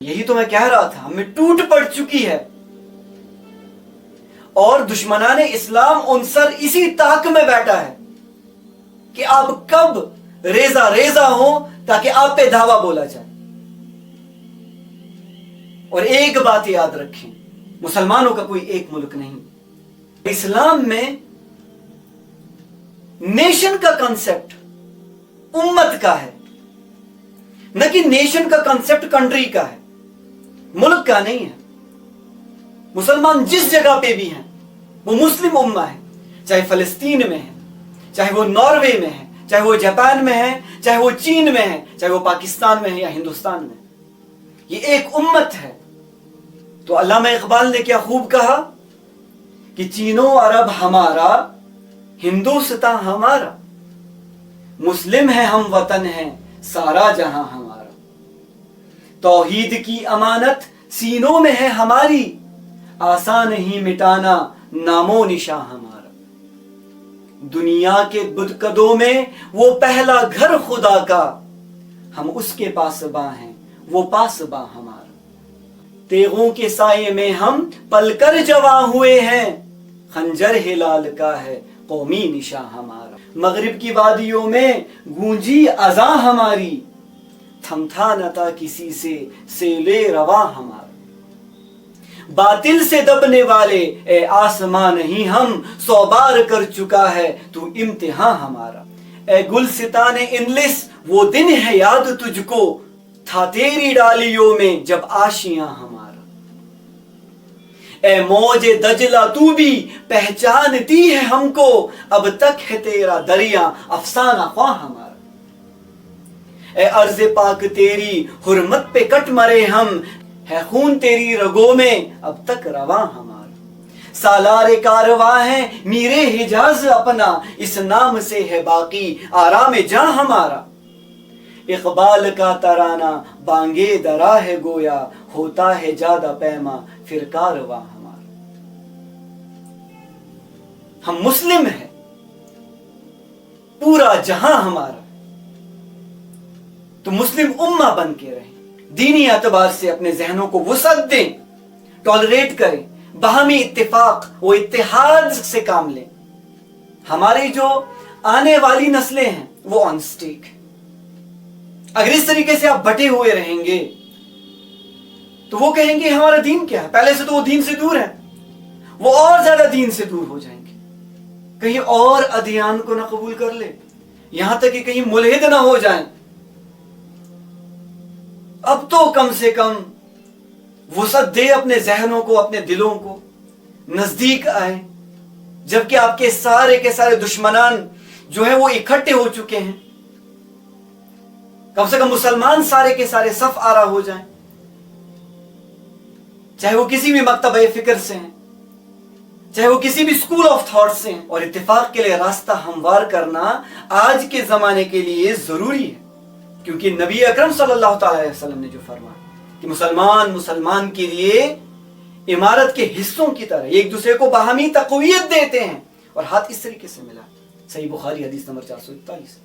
یہی تو میں کہہ رہا تھا، ہمیں ٹوٹ پڑ چکی ہے اور دشمنان اسلام عنصر اسی طاق میں بیٹھا ہے کہ آپ کب ریزہ ریزہ ہوں تاکہ آپ پہ دعویٰ بولا جائے۔ اور ایک بات یاد رکھیں، مسلمانوں کا کوئی ایک ملک نہیں۔ اسلام میں نیشن کا کنسپٹ امت کا ہے، نہ کہ نیشن کا کنسپٹ کنٹری کا ہے، ملک کا نہیں ہے۔ مسلمان جس جگہ پہ بھی ہیں وہ مسلم امہ ہے، چاہے فلسطین میں ہے، چاہے وہ ناروے میں ہے، چاہے وہ جاپان میں ہے، چاہے وہ چین میں ہے، چاہے وہ پاکستان میں ہے یا ہندوستان میں، یہ ایک امت ہے۔ تو علامہ اقبال نے کیا خوب کہا کہ چین و عرب ہمارا، ہندوستان ہمارا، مسلم ہے ہم وطن ہے سارا جہاں ہمارا، توحید کی امانت سینوں میں ہے ہماری، آسان نہیں مٹانا نام و نشاں ہمارا۔ دنیا کے بدکدوں میں وہ پہلا گھر خدا کا، ہم اس کے پاسباں ہیں وہ پاسباں ہمارا۔ تیغوں کے سائے میں ہم پل کر جواں ہوئے ہیں، خنجر ہلال کا ہے قومی نشاں ہمارا۔ مغرب کی وادیوں میں گونجی اذاں ہماری، تھمتا نہ تھا کسی سے سیلِ رواں ہمارا۔ باطل سے دبنے والے اے آسمان نہیں ہم، 100 بار کر چکا ہے تو امتحان ہمارا۔ اے گلستان انلس وہ دن ہے یاد تجھ کو، تھا تیری ڈالیوں میں جب آشیاں ہمارا۔ اے موج دجلہ تو بھی پہچانتی ہے ہم کو، اب تک ہے تیرا دریا افسانہ خواں ہمارا۔ اے ارض پاک تیری حرمت پہ کٹ مرے ہم، ہے خون تیری رگوں میں اب تک رواں ہمارا۔ سالار کارواں ہے میر حجاز اپنا، اس نام سے ہے باقی آرام جاں ہمارا۔ اقبال کا ترانہ بانگے درا ہے گویا، ہوتا ہے جادہ پیما پھر کارواں ہمارا۔ ہم مسلم ہیں، پورا جہاں ہمارا، تو مسلم امہ بن کے رہیں، دینی اعتبار سے اپنے ذہنوں کو وسعت دیں، ٹالریٹ کریں، باہمی اتفاق و اتحاد سے کام لیں۔ ہماری جو آنے والی نسلیں ہیں وہ آن سٹیک، اگر اس طریقے سے آپ بٹے ہوئے رہیں گے تو وہ کہیں گے ہمارا دین کیا ہے؟ پہلے سے تو وہ دین سے دور ہے، وہ اور زیادہ دین سے دور ہو جائیں گے، کہیں اور ادیان کو نہ قبول کر لے، یہاں تک کہ کہیں ملحد نہ ہو جائیں۔ اب تو کم سے کم وسعت دے اپنے ذہنوں کو، اپنے دلوں کو، نزدیک آئے، جبکہ آپ کے سارے دشمنان جو ہیں وہ اکٹھے ہو چکے ہیں۔ کم سے کم مسلمان سارے کے سارے صف آرا ہو جائیں، چاہے وہ کسی بھی مکتبہ فکر سے ہیں، چاہے وہ کسی بھی اسکول آف تھاٹ سے ہیں۔ اور اتفاق کے لیے راستہ ہموار کرنا آج کے زمانے کے لیے ضروری ہے، کیونکہ نبی اکرم صلی اللہ تعالی علیہ وسلم نے جو فرمایا کہ مسلمان کے لیے عمارت کے حصوں کی طرح ایک دوسرے کو باہمی تقویت دیتے ہیں، اور ہاتھ اس طریقے سے ملا۔ صحیح بخاری حدیث نمبر 441۔